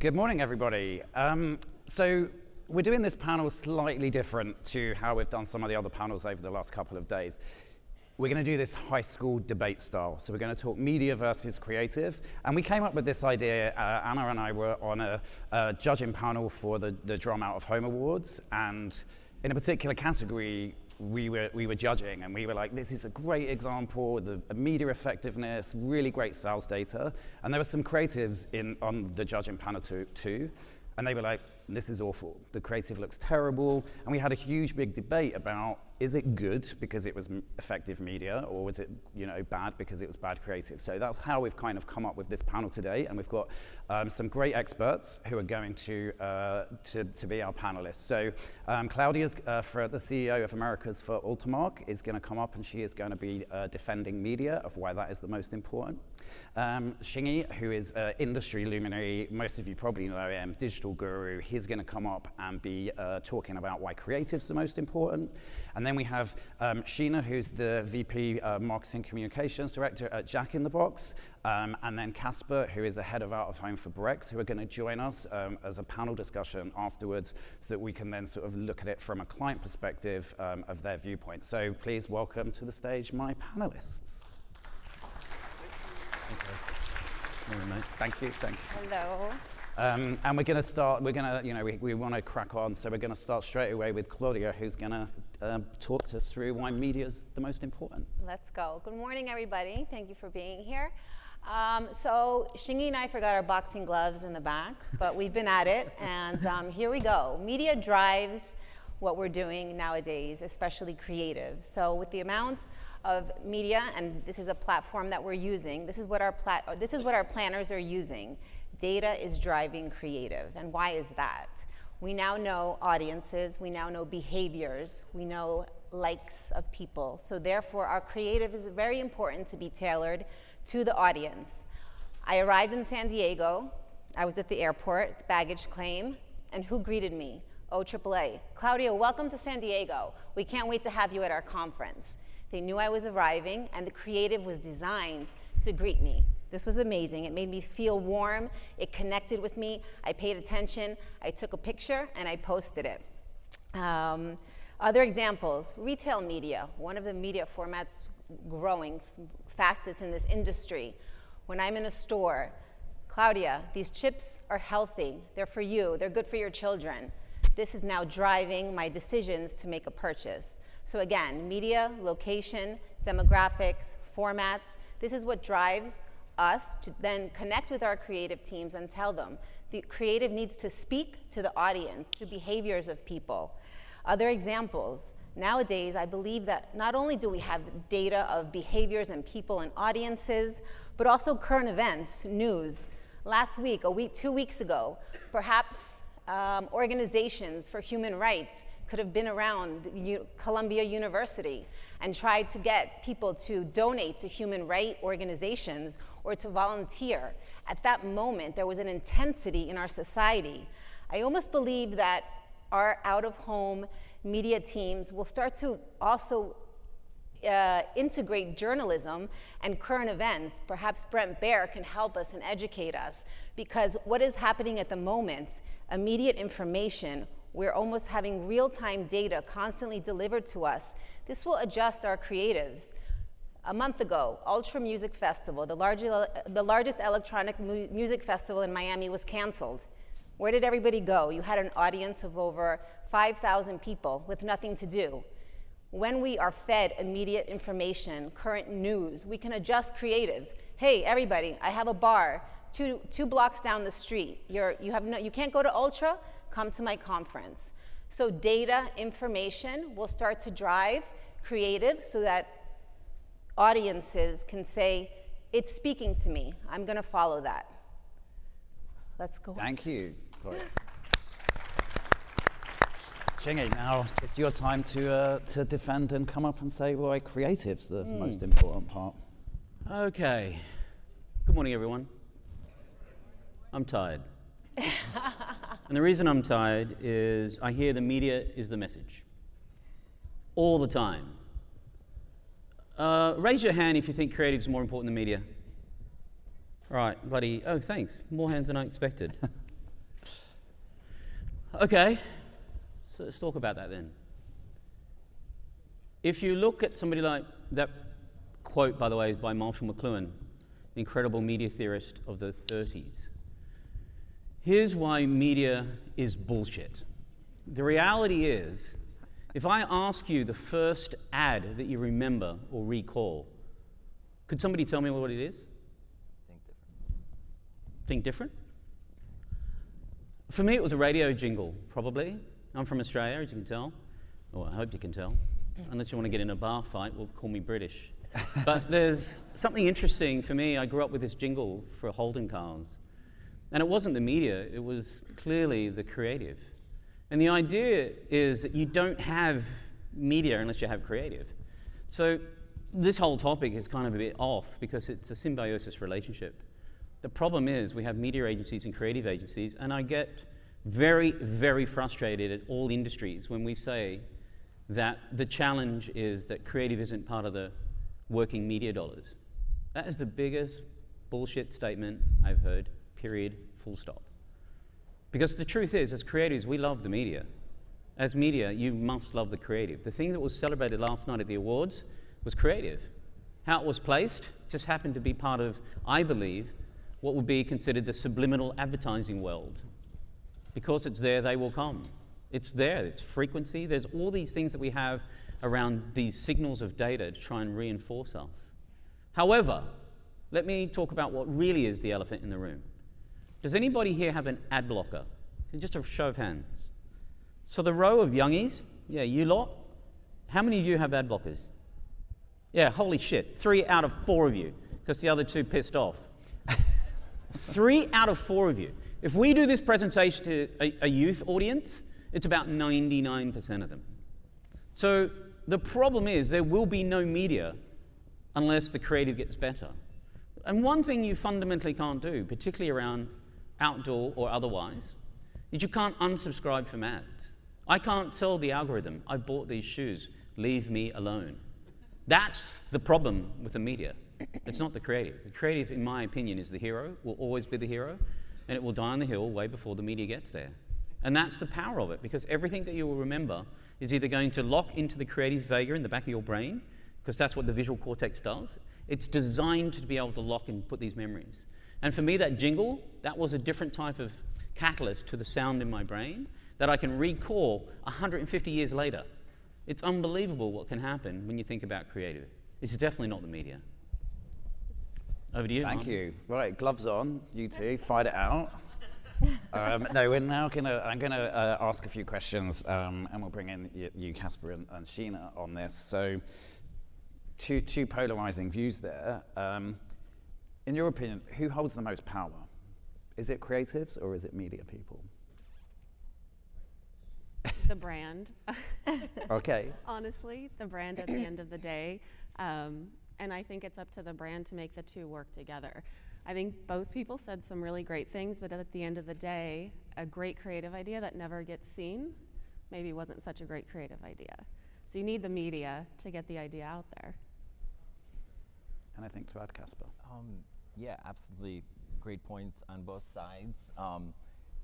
Good morning, everybody. So we're doing this panel slightly different to how we've done some of the other panels over the last couple of days. We're going to do this high school debate style. So we're going to talk media versus creative. And we came up with this idea. Anna and I were on a judging panel for the Drum Out of Home Awards. And in a particular category, we were judging, and we were like, this is a great example of the media effectiveness, really great sales data. And there were some creatives on the judging panel too, and they were like, this is awful. The creative looks terrible. And we had a huge big debate about, is it good because it was effective media, or was it bad because it was bad creative? So that's how we've kind of come up with this panel today, and we've got some great experts who are going to be our panelists. So Claudia's for the CEO of Americas for Altermark is going to come up, and she is going to be defending media of why that is the most important. Shing, who is industry luminary, most of you probably know him, digital guru. He's going to come up and be talking about why creative's the most important. And then we have Sheena, who's the VP Marketing Communications Director at Jack in the Box, and then Kasper, who is the head of Out of Home for Brex, who are going to join us as a panel discussion afterwards, so that we can then sort of look at it from a client perspective of their viewpoint. So please welcome to the stage my panelists. Thank you. Hello. And we're going to start. We want to crack on, so we're going to start straight away with Claudia, who's going to talk us through why media is the most important. Let's go. Good morning, everybody. Thank you for being here. So Shingy and I forgot our boxing gloves in the back, but we've been at it, and here we go. Media drives what we're doing nowadays, especially creative. So with the amount of media, and this is a platform that we're using, this is what our planners are using. Data is driving creative. And why is that? We now know audiences, we now know behaviors, we know likes of people. So therefore, our creative is very important to be tailored to the audience. I arrived in San Diego. I was at the airport, baggage claim, and who greeted me? OAAA. Claudia, welcome to San Diego. We can't wait to have you at our conference. They knew I was arriving, and the creative was designed to greet me. This was amazing. It made me feel warm. It connected with me. I paid attention. I took a picture, and I posted it. Other examples, retail media, one of the media formats growing fastest in this industry. When I'm in a store, Claudia, these chips are healthy. They're for you. They're good for your children. This is now driving my decisions to make a purchase. So again, media, location, demographics, formats, this is what drives us to then connect with our creative teams and tell them the creative needs to speak to the audience, to behaviors of people. Other examples, nowadays I believe that not only do we have data of behaviors and people and audiences, but also current events, news. Last week, 2 weeks ago, perhaps organizations for human rights could have been around Columbia University and tried to get people to donate to human rights organizations or to volunteer. At that moment, there was an intensity in our society. I almost believe that our out-of-home media teams will start to also integrate journalism and current events. Perhaps Brent Baer can help us and educate us, because what is happening at the moment, immediate information, we're almost having real-time data constantly delivered to us. This will adjust our creatives. A month ago, Ultra Music Festival, the largest electronic music festival in Miami, was canceled. Where did everybody go? You had an audience of over 5,000 people with nothing to do. When we are fed immediate information, current news, we can adjust creatives. Hey, everybody, I have a bar two blocks down the street. You can't go to Ultra? Come to my conference. So data, information will start to drive creative so that audiences can say, it's speaking to me. I'm going to follow that. Let's go. Thank you. Shing, now it's your time to defend and come up and say why creative's the most important part. Okay. Good morning, everyone. I'm tired. And the reason I'm tired is I hear the media is the message. All the time. Raise your hand if you think creative is more important than media. Right, oh, thanks. More hands than I expected. Okay, so let's talk about that then. If you look at somebody like that quote, by the way, is by Marshall McLuhan, the incredible media theorist of the 30s. Here's why media is bullshit. The reality is, if I ask you the first ad that you remember or recall, could somebody tell me what it is? Think different. Think different? For me, it was a radio jingle, probably. I'm from Australia, as you can tell. Well, I hope you can tell. Unless you want to get in a bar fight, well, call me British. But there's something interesting for me. I grew up with this jingle for Holden cars. And it wasn't the media, it was clearly the creative. And the idea is that you don't have media unless you have creative. So this whole topic is kind of a bit off because it's a symbiosis relationship. The problem is we have media agencies and creative agencies, and I get very, very frustrated at all industries when we say that the challenge is that creative isn't part of the working media dollars. That is the biggest bullshit statement I've heard, period, full stop. Because the truth is, as creatives, we love the media. As media, you must love the creative. The thing that was celebrated last night at the awards was creative. How it was placed just happened to be part of, I believe, what would be considered the subliminal advertising world. Because it's there, they will come. It's there, it's frequency. There's all these things that we have around these signals of data to try and reinforce us. However, let me talk about what really is the elephant in the room. Does anybody here have an ad blocker? Just a show of hands. So the row of youngies, yeah, you lot, how many of you have ad blockers? Yeah, holy shit, 3 out of 4 of you, because the other 2 pissed off. 3 out of 4 of you. If we do this presentation to a youth audience, it's about 99% of them. So the problem is there will be no media unless the creative gets better. And one thing you fundamentally can't do, particularly around outdoor or otherwise, is you can't unsubscribe from ads. I can't tell the algorithm, I bought these shoes, leave me alone. That's the problem with the media. It's not the creative. The creative, in my opinion, is the hero, will always be the hero, and it will die on the hill way before the media gets there. And that's the power of it, because everything that you will remember is either going to lock into the creative vega in the back of your brain, because that's what the visual cortex does. It's designed to be able to lock and put these memories. And for me, that jingle, that was a different type of catalyst to the sound in my brain that I can recall 150 years later. It's unbelievable what can happen when you think about creative. This is definitely not the media. Over to you. Thank you. Right, gloves on, you two, fight it out. No, we're now I'm gonna ask a few questions, and we'll bring in you, Kasper, and Sheena on this. So, two polarizing views there. In your opinion, who holds the most power? Is it creatives or is it media people? The brand. Okay. Honestly, the brand at the end of the day. And I think it's up to the brand to make the two work together. I think both people said some really great things, but at the end of the day, a great creative idea that never gets seen maybe wasn't such a great creative idea. So you need the media to get the idea out there. Anything to add, Kasper? Yeah, absolutely. Great points on both sides.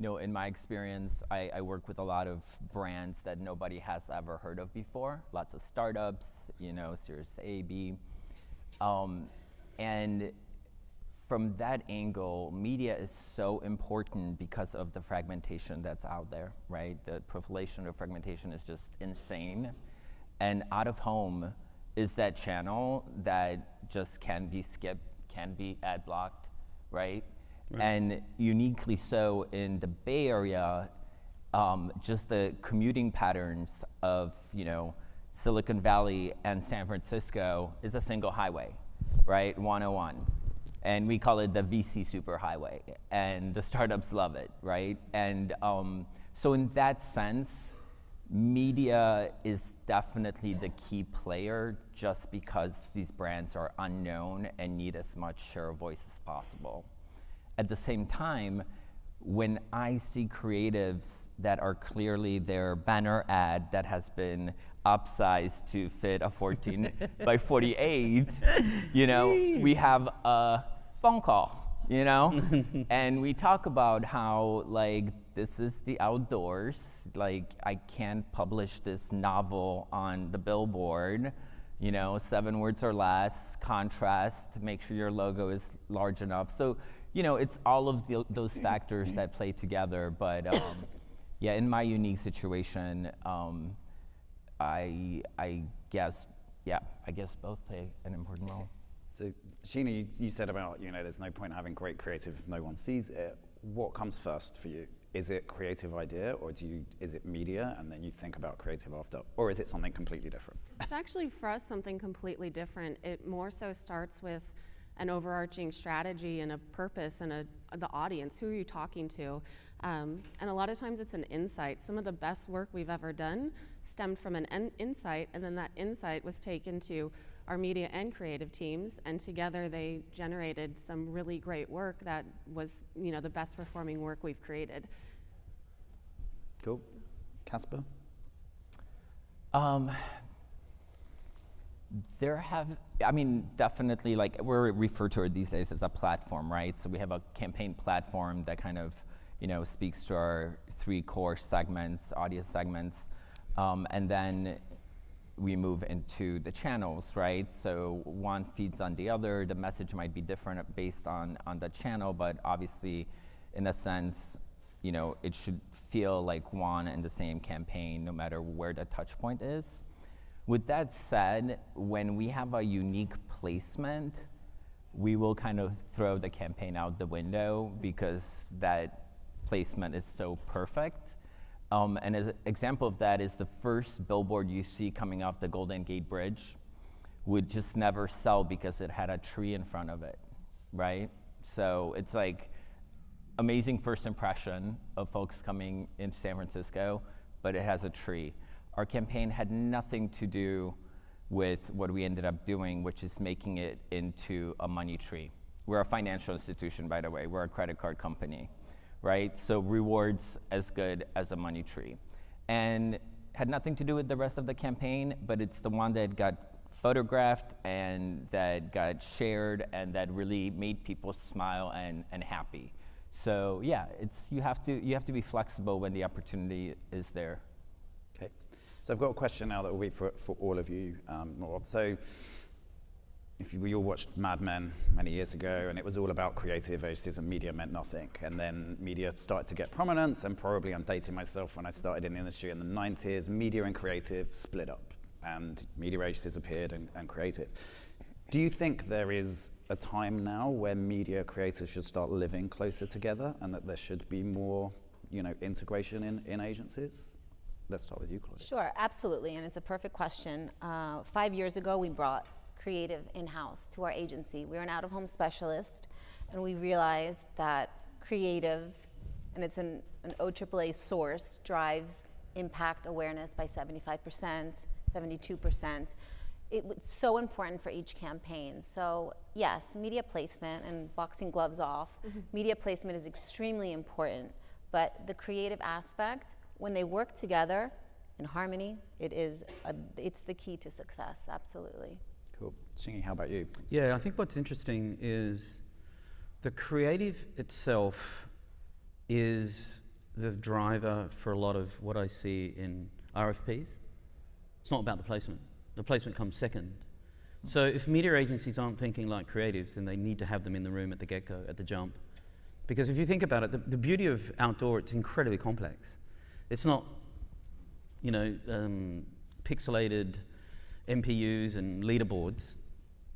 In my experience, I work with a lot of brands that nobody has ever heard of before. Lots of startups, Series A, B. And from that angle, media is so important because of the fragmentation that's out there, right? The proliferation of fragmentation is just insane. And out of home is that channel that just can be skipped, can be ad blocked, right? And uniquely so in the Bay Area, just the commuting patterns of, Silicon Valley and San Francisco is a single highway, right? 101. And we call it the VC superhighway, and the startups love it, right? And so in that sense, media is definitely the key player just because these brands are unknown and need as much share of voice as possible. At the same time, when I see creatives that are clearly their banner ad that has been upsized to fit a 14 by 48, we have a phone call, and we talk about how this is the outdoors. Like, I can't publish this novel on the billboard, 7 words or less, contrast, make sure your logo is large enough. So, it's all of those factors that play together. But yeah, in my unique situation, I guess both play an important role. So, Sheena, you said about, there's no point having great creative if no one sees it. What comes first for you? Is it creative idea, or is it media, and then you think about creative after? Or is it something completely different? It's actually, for us, something completely different. It more so starts with an overarching strategy and a purpose and the audience. Who are you talking to? And a lot of times it's an insight. Some of the best work we've ever done stemmed from an insight, and then that insight was taken to our media and creative teams, and together they generated some really great work that was, the best performing work we've created. Cool. Kasper? Definitely, like, we're referred to it these days as a platform, right? So we have a campaign platform that kind of, speaks to our 3 core segments, audience segments, and then we move into the channels, right? So one feeds on the other. The message might be different based on the channel, but obviously, in a sense, it should feel like one and the same campaign, no matter where the touch point is. With that said, when we have a unique placement, we will kind of throw the campaign out the window because that placement is so perfect. And an example of that is the first billboard you see coming off the Golden Gate Bridge would just never sell because it had a tree in front of it, right? So it's like amazing first impression of folks coming into San Francisco, but it has a tree. Our campaign had nothing to do with what we ended up doing, which is making it into a money tree. We're a financial institution, by the way. We're a credit card company, right? So rewards as good as a money tree. And had nothing to do with the rest of the campaign, but it's the one that got photographed and that got shared and that really made people smile and happy. So yeah, you have to be flexible when the opportunity is there. Okay, so I've got a question now that will be for all of you. So if we all watched Mad Men many years ago, and it was all about creative agencies and media meant nothing. And then media started to get prominence, and probably I'm dating myself when I started in the industry in the 90s, media and creative split up, and media agencies appeared and creative. Do you think there is a time now where media creators should start living closer together, and that there should be more, integration in agencies? Let's start with you, Claudia. Sure, absolutely, and it's a perfect question. 5 years ago, we brought creative in-house to our agency. We're an out-of-home specialist, and we realized that creative, and it's an OAAA source, drives impact awareness by 75%, 72%. It was so important for each campaign. So yes, media placement, and boxing gloves off, media placement is extremely important, but the creative aspect, when they work together in harmony, it's the key to success, absolutely. Cool. Shing, how about you? Yeah, I think what's interesting is the creative itself is the driver for a lot of what I see in RFPs. It's not about the placement. The placement comes second. So if media agencies aren't thinking like creatives, then they need to have them in the room at the get-go, at the jump. Because if you think about it, the beauty of outdoor, it's incredibly complex. It's not, pixelated MPUs and leaderboards.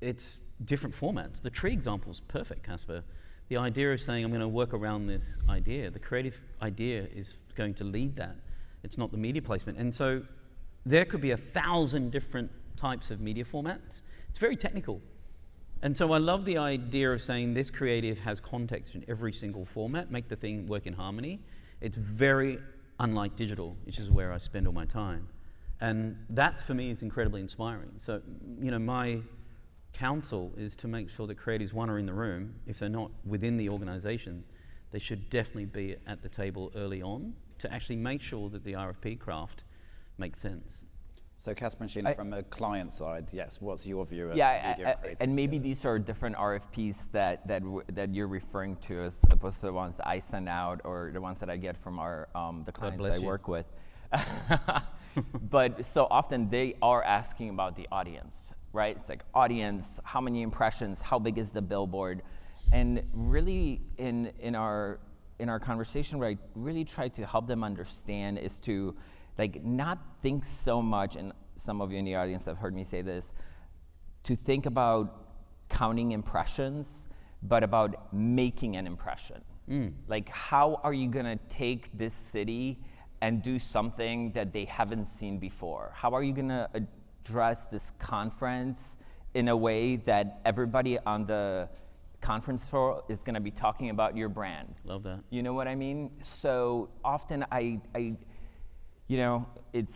It's different formats. The tree example is perfect, Kasper. The idea of saying, I'm going to work around this idea, the creative idea is going to lead that. It's not the media placement. And so there could be 1,000 different types of media formats. It's very technical. And so I love the idea of saying this creative has context in every single format, make the thing work in harmony. It's very unlike digital, which is where I spend all my time. And that for me is incredibly inspiring. So, my counsel is to make sure that creatives, one, are in the room. If they're not within the organization, they should definitely be at the table early on to actually make sure that the RFP craft makes sense. So Kasper and Sheena, from a client side, yes, what's your view of Yeah, media creative? and maybe these are different RFPs that you're referring to as opposed to the ones I send out or the ones that I get from our the clients I work with. But so often they are asking about the audience, right? It's like audience, how many impressions, how big is the billboard? And really in our conversation, what I really try to help them understand is to like not think so much, and some of you in the audience have heard me say this, to think about counting impressions, but about making an impression. Like, how are you gonna take this city and do something that they haven't seen before? How are you gonna address this conference in a way that everybody on the conference floor is gonna be talking about your brand? Love that. You know what I mean? So often I you know, it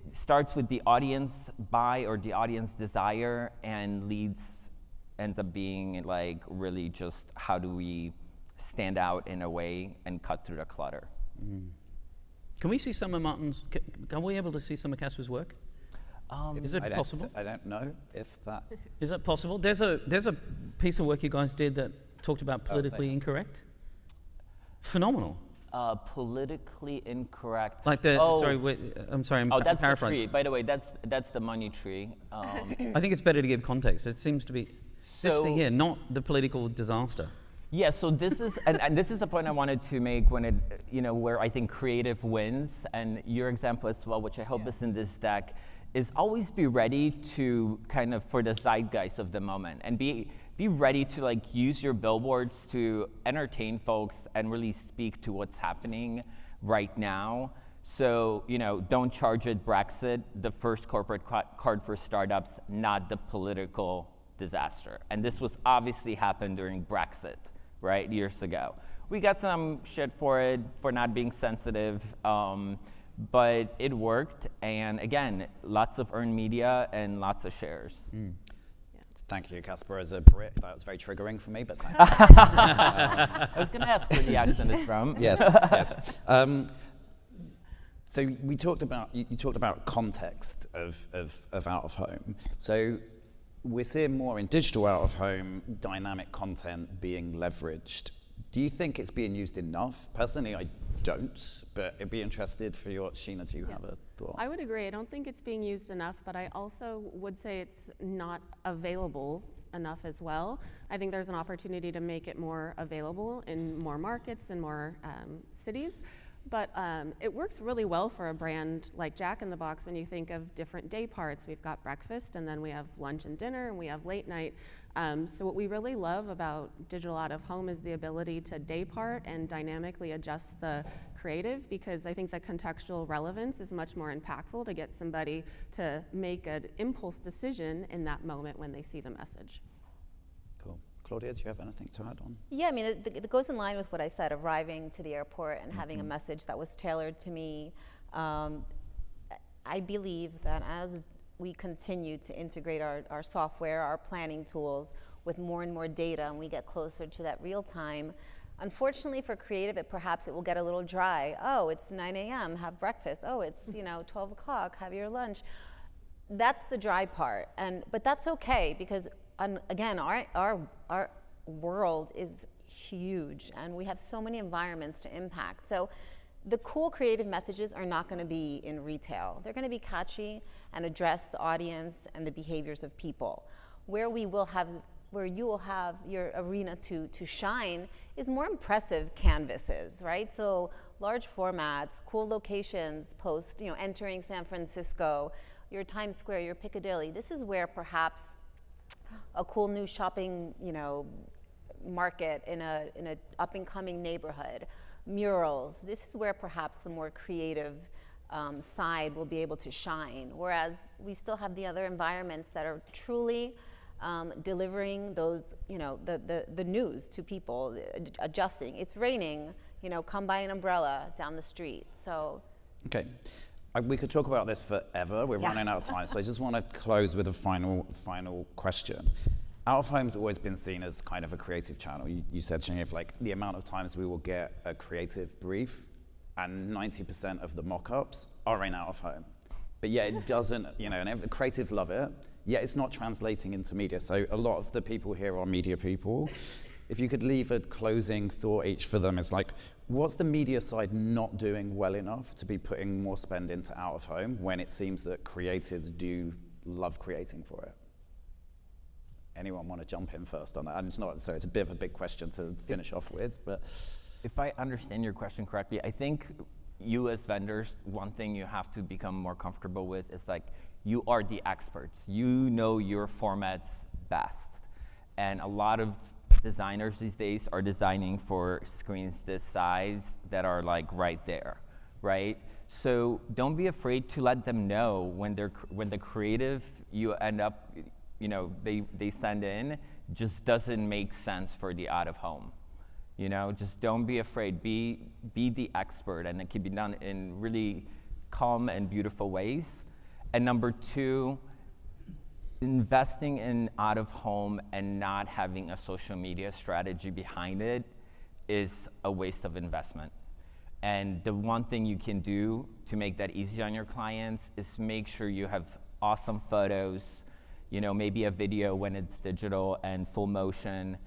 starts with the audience buy or the audience desire, and ends up being like really just how do we stand out in a way and cut through the clutter. Can we see some of Martin's? Are we able to see some of Kasper's work? Is it possible? I don't know if that... Is that possible? There's a piece of work you guys did that talked about politically incorrect. Phenomenal. Politically incorrect. Like the I'm sorry. I'm that's the paraphrasing. tree. By the way, that's the money tree. I think it's better to give context. It seems to be this thing here, not the political disaster. Yeah, so this is, and this is a point I wanted to make when where I think creative wins, and your example as well, which I hope is in this deck, is always be ready to kind of for the zeitgeist of the moment, and be ready to like use your billboards to entertain folks and really speak to what's happening right now. So, don't charge it Brexit, the first corporate card for startups, not the political disaster. And this was obviously happened during Brexit, right, years ago. We got some shit for it, for not being sensitive, but it worked. And again, lots of earned media and lots of shares. Thank you, Kasper. As a Brit, that was very triggering for me, but thank you. I was going to ask where the accent is from. Yes. So we talked about, you talked about context of out of home. So we're seeing more in digital out of home dynamic content being leveraged. Do you think it's being used enough? Personally, I don't, but I'd be interested for your, Sheena, do you have a thought? I would agree. I don't think it's being used enough, but I also would say it's not available enough as well. I think there's an opportunity to make it more available in more markets and more cities. But it works really well for a brand like Jack in the Box when you think of different day parts. We've got breakfast, and then we have lunch and dinner, and we have late night. So what we really love about digital out of home is the ability to day part and dynamically adjust the creative, because I think the contextual relevance is much more impactful to get somebody to make an impulse decision in that moment when they see the message. Cool. Claudia, do you have anything to add on? Yeah, I mean, it goes in line with what I said, arriving to the airport and having a message that was tailored to me. I believe that as we continue to integrate our software, our planning tools with more and more data, and we get closer to that real time, unfortunately for creative, perhaps it will get a little dry. Oh, it's 9 a.m., have breakfast. Oh, it's 12 o'clock, have your lunch. That's the dry part, but that's okay, because again, our world is huge, and we have so many environments to impact. So the cool creative messages are not going to be in retail. They're going to be catchy and address the audience and the behaviors of people. Where you will have your arena to shine is more impressive canvases, right? So large formats, cool locations, entering San Francisco, your Times Square, your Piccadilly. This is where perhaps a cool new shopping, market in a up and coming neighborhood, murals. This is where perhaps the more creative side will be able to shine. Whereas we still have the other environments that are truly delivering those, the news to people, adjusting. It's raining, come buy an umbrella down the street. So. Okay. We could talk about this forever. We're running out of time, so I just want to close with a final question. Out of home's always been seen as kind of a creative channel. You said, Shing, if like the amount of times we will get a creative brief and 90% of the mock-ups are in out-of-home. But yeah, it doesn't, and the creatives love it. Yeah, it's not translating into media. So a lot of the people here are media people. If you could leave a closing thought each for them, it's like, what's the media side not doing well enough to be putting more spend into out-of-home when it seems that creatives do love creating for it? Anyone want to jump in first on that? And it's a bit of a big question to finish off with, but. If I understand your question correctly, I think you as vendors, one thing you have to become more comfortable with is like, you are the experts. You know your formats best. And a lot of designers these days are designing for screens this size that are like right there, right? So don't be afraid to let them know when the creative you end up, they send in just doesn't make sense for the out of home. Just don't be afraid. Be the expert, and it can be done in really calm and beautiful ways. And number two, investing in out of home and not having a social media strategy behind it is a waste of investment. And the one thing you can do to make that easy on your clients is make sure you have awesome photos, maybe a video when it's digital and full motion.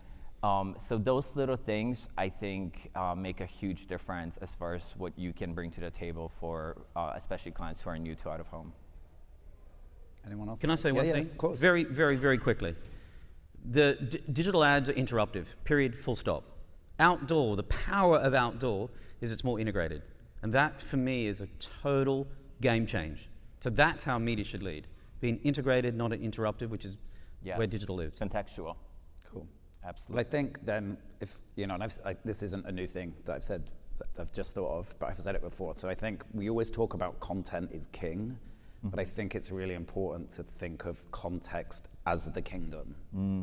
So those little things, I think, make a huge difference as far as what you can bring to the table for especially clients who are new to out of home. Anyone else? Can I say one thing? Of course. Very, very, very quickly. The digital ads are interruptive, period, full stop. Outdoor, the power of outdoor is it's more integrated. And that, for me, is a total game change. So that's how media should lead. Being integrated, not an interruptive, which is where digital lives. Contextual. Cool. Absolutely. Well, I think then, if, and this isn't a new thing that I've said, that I've just thought of, but I've said it before. So I think we always talk about content is king. But I think it's really important to think of context as the kingdom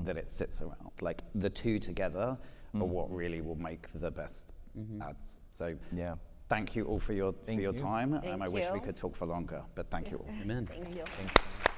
that it sits around. Like the two together are what really will make the best ads. So thank you all for your time. I wish we could talk for longer, but thank you all. Amen. Thank you. Thank you.